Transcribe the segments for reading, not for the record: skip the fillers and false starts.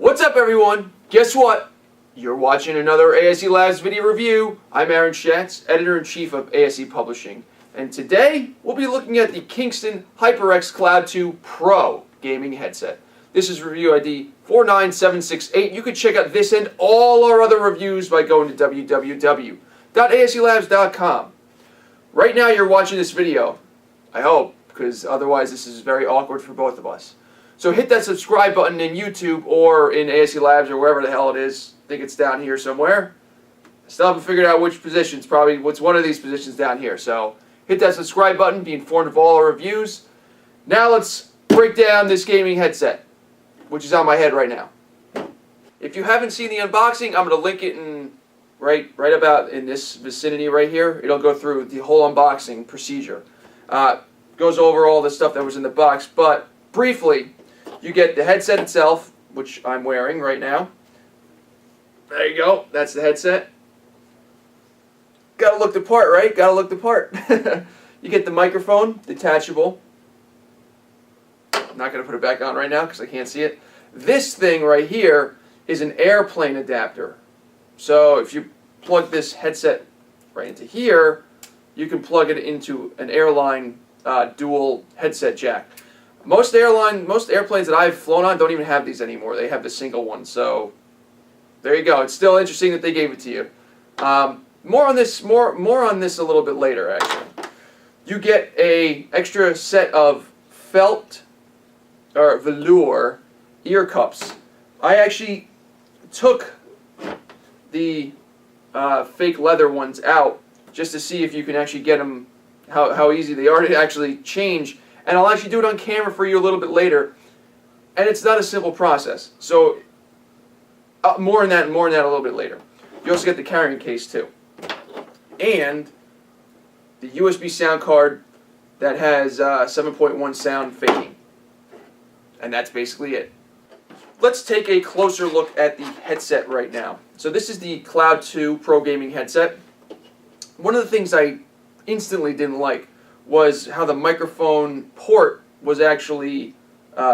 What's up, everyone? Guess what? You're watching another ASE Labs video review. I'm Aaron Schatz, Editor-in-Chief of ASE Publishing. And today, we'll be looking at the Kingston HyperX Cloud 2 Pro gaming headset. This is review ID 49768. You can check out this and all our other reviews by going to www.aselabs.com. Right now, you're watching this video, I hope, because otherwise this is very awkward for both of us. So hit that subscribe button in YouTube or in ASE Labs or wherever the hell it is. I think it's down here somewhere. I still haven't figured out which position. It's probably one of these positions down here. So hit that subscribe button, be informed of all our reviews. Now let's break down this gaming headset, which is on my head right now. If you haven't seen the unboxing, I'm going to link it in right about in this vicinity right here. It'll go through the whole unboxing procedure. Goes over all the stuff that was in the box, but briefly, you get the headset itself, which I'm wearing right now. There you go. That's the headset. Gotta look the part, right? Gotta look the part. You get the microphone, detachable. I'm not going to put it back on right now because I can't see it. This thing right here is an airplane adapter. So if you plug this headset right into here, you can plug it into an airline dual headset jack. Most airplanes that I've flown on don't even have these anymore. They have the single one. So there you go. It's still interesting that they gave it to you. More on this a little bit later, actually. You get a extra set of felt or velour ear cups. I actually took the fake leather ones out just to see if you can actually get them, how easy they are to actually change. And I'll actually do it on camera for you a little bit later. And it's not a simple process. So more on that a little bit later. You also get the carrying case too. And the USB sound card that has 7.1 sound faking. And that's basically it. Let's take a closer look at the headset right now. So this is the Cloud 2 Pro Gaming headset. One of the things I instantly didn't like was how the microphone port was actually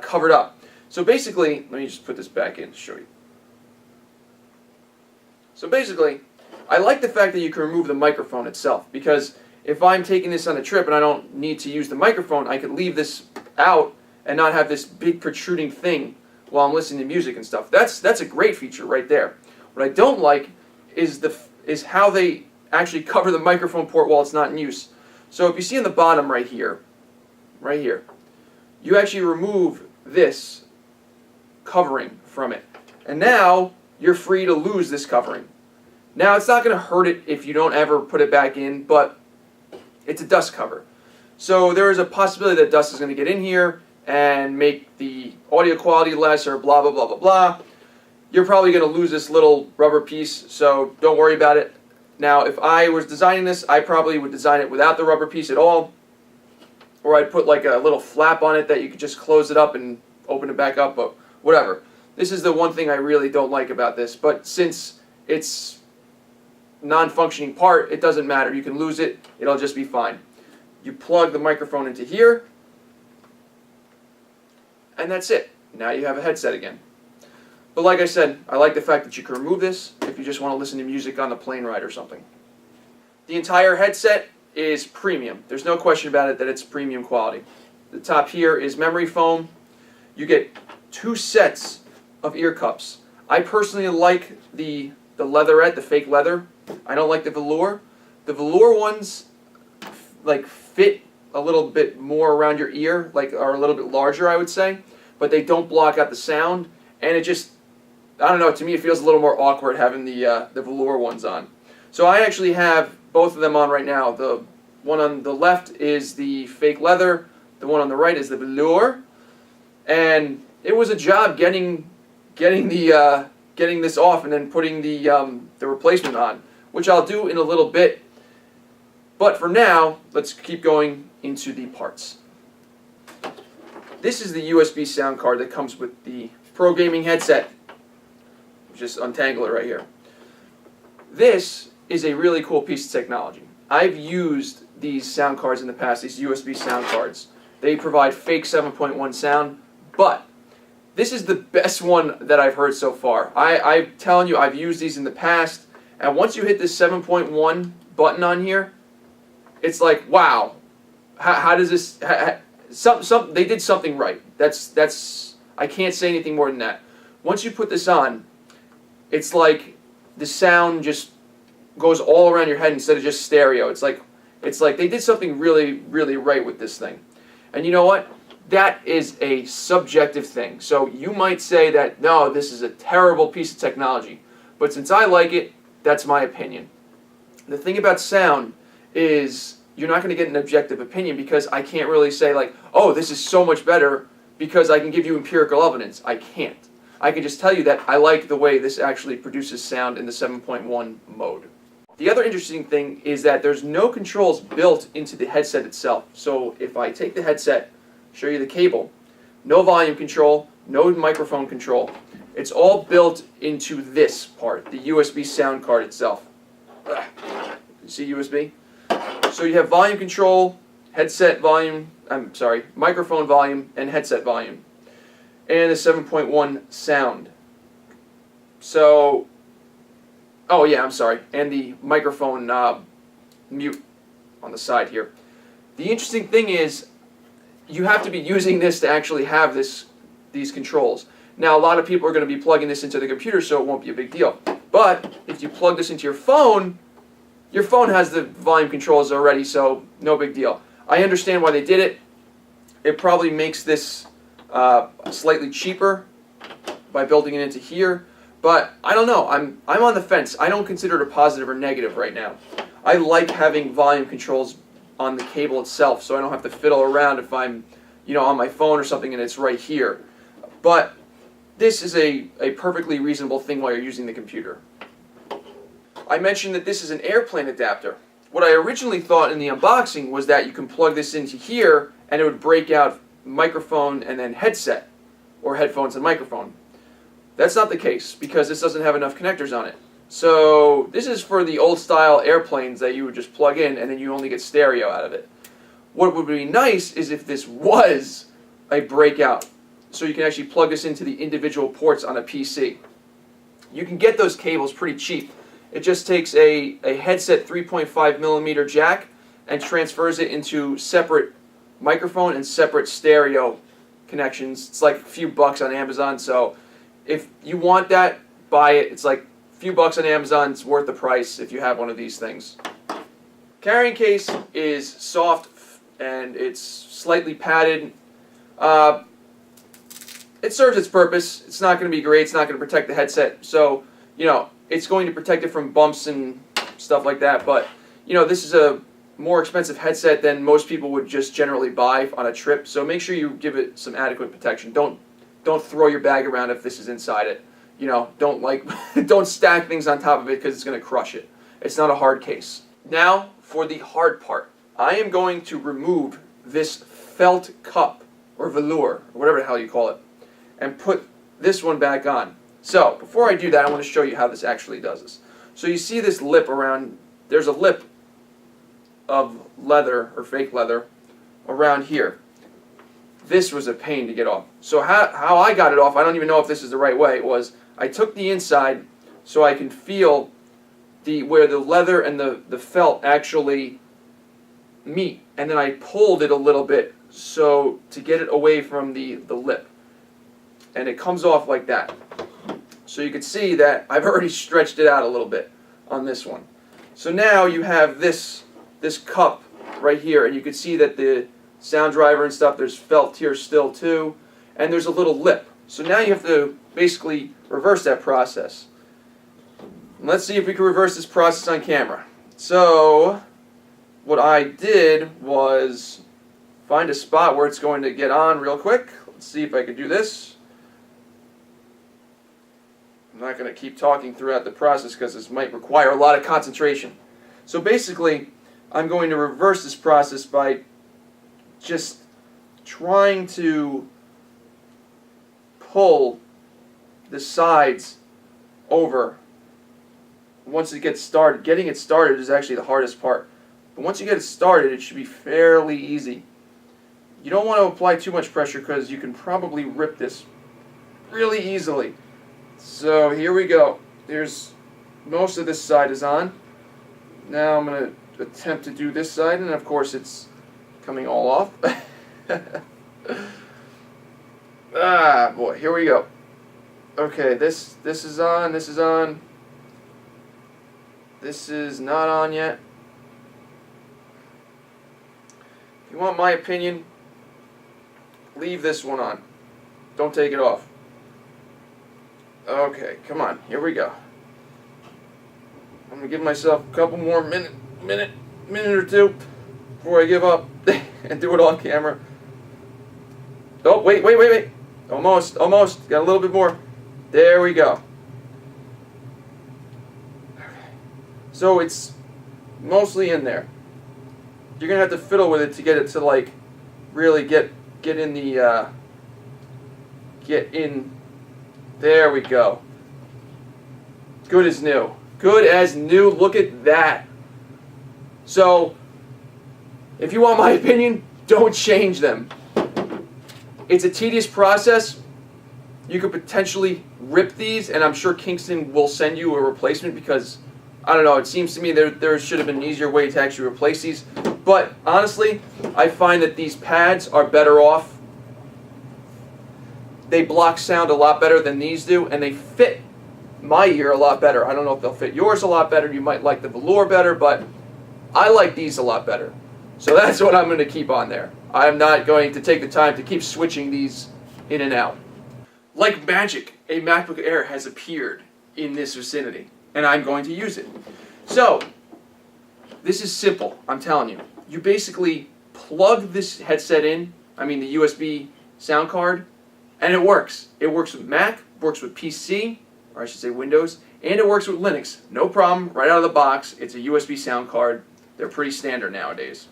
covered up. So basically, let me just put this back in to show you. So basically, I like the fact that you can remove the microphone itself, because if I'm taking this on a trip and I don't need to use the microphone, I could leave this out and not have this big protruding thing while I'm listening to music and stuff. That's a great feature right there. What I don't like is how they actually cover the microphone port while it's not in use. So if you see in the bottom right here, you actually remove this covering from it. And now you're free to lose this covering. Now it's not going to hurt it if you don't ever put it back in, but it's a dust cover. So there is a possibility that dust is going to get in here and make the audio quality less or blah, blah, blah, blah, blah. You're probably going to lose this little rubber piece, so don't worry about it. Now, if I was designing this, I probably would design it without the rubber piece at all. Or I'd put like a little flap on it that you could just close it up and open it back up, but whatever. This is the one thing I really don't like about this, but since it's non-functioning part, it doesn't matter. You can lose it, it'll just be fine. You plug the microphone into here, and that's it. Now you have a headset again. But like I said, I like the fact that you can remove this if you just want to listen to music on the plane ride or something. The entire headset is premium. There's no question about it that it's premium quality. The top here is memory foam. You get 2 sets of ear cups. I personally like the leatherette, the fake leather. I don't like the velour. The velour ones like fit a little bit more around your ear, like are a little bit larger, I would say, but they don't block out the sound, and it just, I don't know, to me it feels a little more awkward having the velour ones on. So I actually have both of them on right now. The one on the left is the fake leather, the one on the right is the velour, and it was a job getting this off and then putting the replacement on, which I'll do in a little bit. But for now, let's keep going into the parts. This is the USB sound card that comes with the Pro Gaming headset. Just untangle it right here. This is a really cool piece of technology. I've used these sound cards in the past, these USB sound cards. They provide fake 7.1 sound, but This is the best one that I've heard so far. I'm telling you, I've used these in the past, and once you hit this 7.1 button on here, it's like, wow, how does this? They did something right. That's I can't say anything more than that. Once you put this on, it's like the sound just goes all around your head instead of just stereo. It's like they did something really, really right with this thing. And you know what? That is a subjective thing. So you might say that, no, this is a terrible piece of technology. But since I like it, that's my opinion. The thing about sound is you're not going to get an objective opinion because I can't really say like, oh, this is so much better because I can give you empirical evidence. I can't. I can just tell you that I like the way this actually produces sound in the 7.1 mode. The other interesting thing is that there's no controls built into the headset itself. So if I take the headset, show you the cable, no volume control, no microphone control. It's all built into this part, the USB sound card itself. You see USB? So you have volume control, microphone volume, and headset volume. And the 7.1 sound. So, oh yeah, I'm sorry. And the microphone mute on the side here. The interesting thing is, you have to be using this to actually have these controls. Now, a lot of people are going to be plugging this into the computer, so it won't be a big deal. But if you plug this into your phone has the volume controls already, so no big deal. I understand why they did it. It probably makes this slightly cheaper by building it into here, but I don't know. I'm on the fence. I don't consider it a positive or negative right now. I like having volume controls on the cable itself, so I don't have to fiddle around if I'm, on my phone or something and it's right here. But this is a perfectly reasonable thing while you're using the computer. I mentioned that this is an airplane adapter. What I originally thought in the unboxing was that you can plug this into here and it would break out microphone and then headset, or headphones and microphone. That's not the case because this doesn't have enough connectors on it. So this is for the old style airplanes that you would just plug in and then you only get stereo out of it. What would be nice is if this was a breakout, so you can actually plug this into the individual ports on a PC. You can get those cables pretty cheap. It just takes a headset 3.5mm jack and transfers it into separate microphone and separate stereo connections. It's like a few bucks on Amazon, so if you want that, buy it. It's like a few bucks on Amazon. It's worth the price if you have one of these things. Carrying case is soft and it's slightly padded. It serves its purpose. It's not going to be great. It's not going to protect the headset. So, it's going to protect it from bumps and stuff like that. But, this is a more expensive headset than most people would just generally buy on a trip. So make sure you give it some adequate protection. Don't throw your bag around if this is inside it. Don't stack things on top of it because it's going to crush it. It's not a hard case. Now for the hard part. I am going to remove this felt cup or velour, or whatever the hell you call it, and put this one back on. So before I do that, I want to show you how this actually does this. So you see this lip around, there's a lip of leather or fake leather around here. This was a pain to get off. So how I got it off, I don't even know if this is the right way, was I took the inside so I can feel where the leather and the felt actually meet, and then I pulled it a little bit so to get it away from the lip, and it comes off like that. So you can see that I've already stretched it out a little bit on this one. So now you have this cup right here, and you can see that the sound driver and stuff, there's felt here still too, and there's a little lip. So now you have to basically reverse that process. And let's see if we can reverse this process on camera. So what I did was find a spot where it's going to get on real quick. Let's see if I can do this. I'm not going to keep talking throughout the process because this might require a lot of concentration. So basically, I'm going to reverse this process by just trying to pull the sides over. Once it gets started, getting it started is actually the hardest part. But once you get it started, it should be fairly easy. You don't want to apply too much pressure because you can probably rip this really easily. So here we go. There's most of this side is on. Now I'm going to attempt to do this side, and of course it's coming all off. Ah, boy, here we go. Okay, this is on, this is on. This is not on yet. If you want my opinion, leave this one on. Don't take it off. Okay, come on, here we go. I'm gonna give myself a couple more minute or two before I give up and do it on camera. Oh, wait. Almost. Got a little bit more. There we go. So it's mostly in there. You're gonna have to fiddle with it to get it to like really get in the get in. There we go. Good as new. Good as new. Look at that. So if you want my opinion, don't change them. It's a tedious process. You could potentially rip these, and I'm sure Kingston will send you a replacement because, I don't know, it seems to me there should have been an easier way to actually replace these. But honestly, I find that these pads are better off. They block sound a lot better than these do, and they fit my ear a lot better. I don't know if they'll fit yours a lot better. You might like the velour better, but I like these a lot better. So that's what I'm going to keep on there. I'm not going to take the time to keep switching these in and out. Like magic, a MacBook Air has appeared in this vicinity, and I'm going to use it. So, this is simple, I'm telling you. You basically plug this headset in, the USB sound card, and it works. It works with Mac, works with PC, or I should say Windows, and it works with Linux. No problem, right out of the box. It's a USB sound card. They're pretty standard nowadays.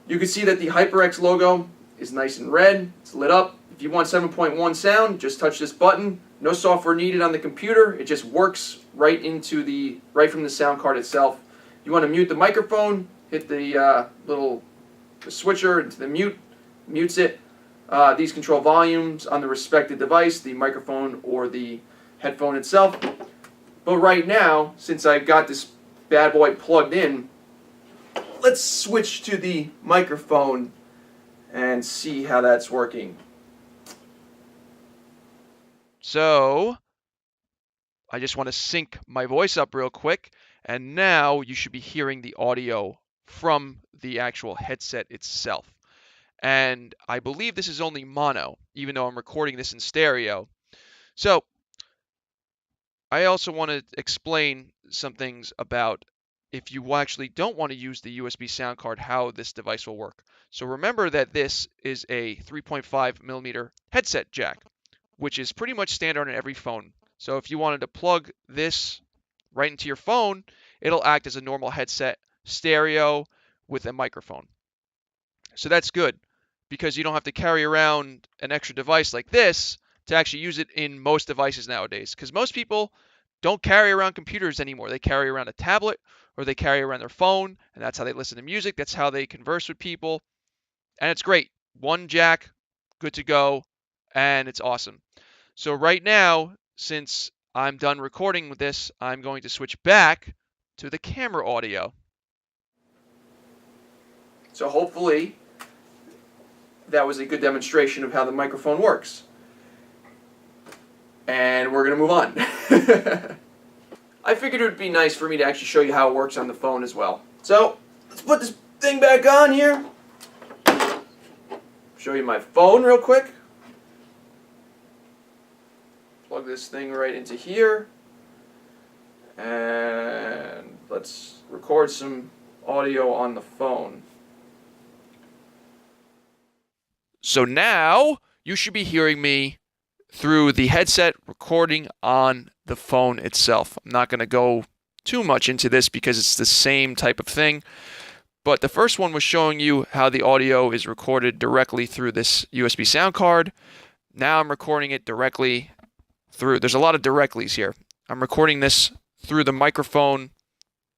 You can see that the HyperX logo is nice and red. It's lit up. If you want 7.1 sound, just touch this button. No software needed on the computer. It just works right from the sound card itself. You want to mute the microphone, hit the switcher into the mutes it. These control volumes on the respective device, the microphone or the headphone itself. But right now, since I've got this bad boy plugged in, let's switch to the microphone and see how that's working. So, I just want to sync my voice up real quick, and now you should be hearing the audio from the actual headset itself. And I believe this is only mono, even though I'm recording this in stereo. So, I also want to explain some things about if you actually don't want to use the USB sound card, how this device will work. So remember that this is a 3.5 millimeter headset jack, which is pretty much standard on every phone. So if you wanted to plug this right into your phone, it'll act as a normal headset stereo with a microphone. So that's good because you don't have to carry around an extra device like this to actually use it in most devices nowadays. Because most people don't carry around computers anymore. They carry around a tablet or they carry around their phone, and that's how they listen to music. That's how they converse with people. And it's great. One jack, good to go, and it's awesome. So right now, since I'm done recording with this, I'm going to switch back to the camera audio. So hopefully that was a good demonstration of how the microphone works. And we're going to move on. I figured it would be nice for me to actually show you how it works on the phone as well. So, let's put this thing back on here. Show you my phone real quick. Plug this thing right into here. And let's record some audio on the phone. So now, you should be hearing me through the headset recording on the phone itself. I'm not going to go too much into this because it's the same type of thing. But the first one was showing you how the audio is recorded directly through this USB sound card. Now I'm recording it directly through, there's a lot of directlies here. I'm recording this through the microphone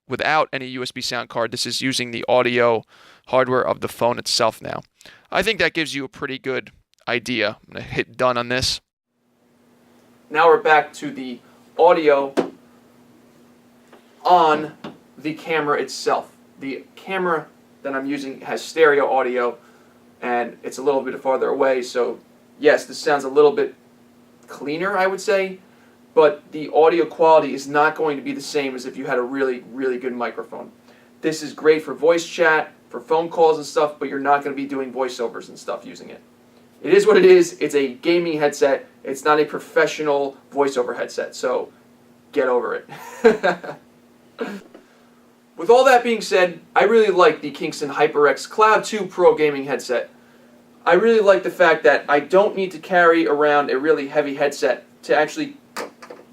without any USB sound card. This is using the audio hardware of the phone itself now. I think that gives you a pretty good idea. I'm going to hit done on this. Now we're back to the audio on the camera itself. The camera that I'm using has stereo audio, and it's a little bit farther away, so yes, this sounds a little bit cleaner, I would say, but the audio quality is not going to be the same as if you had a really, really good microphone. This is great for voice chat, for phone calls and stuff, but you're not going to be doing voiceovers and stuff using it. It is what it is. It's a gaming headset. It's not a professional voiceover headset, so get over it. With all that being said, I really like the Kingston HyperX Cloud 2 Pro gaming headset. I really like the fact that I don't need to carry around a really heavy headset to actually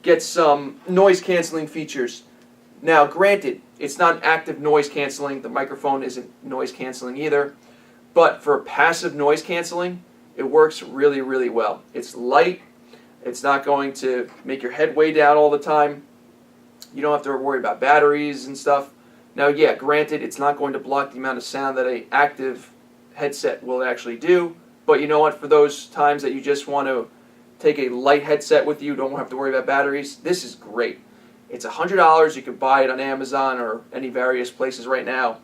get some noise canceling features. Now, granted, it's not active noise canceling. The microphone isn't noise canceling either. But for passive noise canceling, it works really, really well. It's light. It's not going to make your head way down all the time. You don't have to worry about batteries and stuff. Now, yeah, granted, it's not going to block the amount of sound that an active headset will actually do. But you know what? For those times that you just want to take a light headset with you, don't have to worry about batteries, this is great. It's $100. You can buy it on Amazon or any various places right now.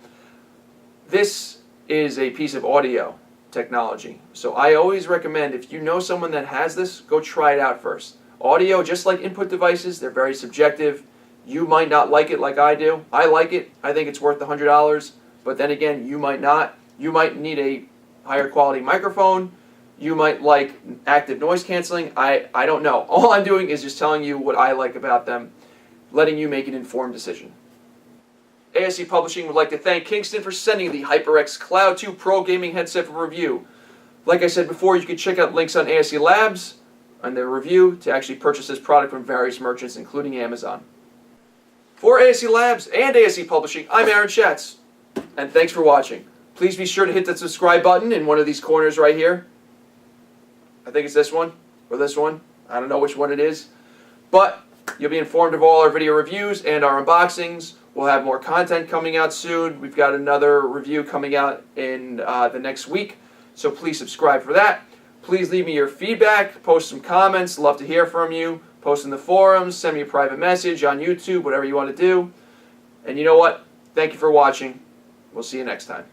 This is a piece of audio technology. So I always recommend, if you know someone that has this, go try it out first. Audio, just like input devices, they're very subjective. You might not like it like I do. I like it. I think it's worth the $100. But then again, you might not. You might need a higher quality microphone. You might like active noise canceling. I don't know. All I'm doing is just telling you what I like about them, letting you make an informed decision. ASE Publishing would like to thank Kingston for sending the HyperX Cloud 2 Pro gaming headset for review. Like I said before, you can check out links on ASE Labs and their review to actually purchase this product from various merchants, including Amazon. For ASE Labs and ASE Publishing, I'm Aaron Schatz, and thanks for watching. Please be sure to hit that subscribe button in one of these corners right here. I think it's this one, or this one. I don't know which one it is. But you'll be informed of all our video reviews and our unboxings. We'll have more content coming out soon. We've got another review coming out in the next week, so please subscribe for that. Please leave me your feedback, post some comments, love to hear from you. Post in the forums, send me a private message on YouTube, whatever you want to do. And you know what? Thank you for watching. We'll see you next time.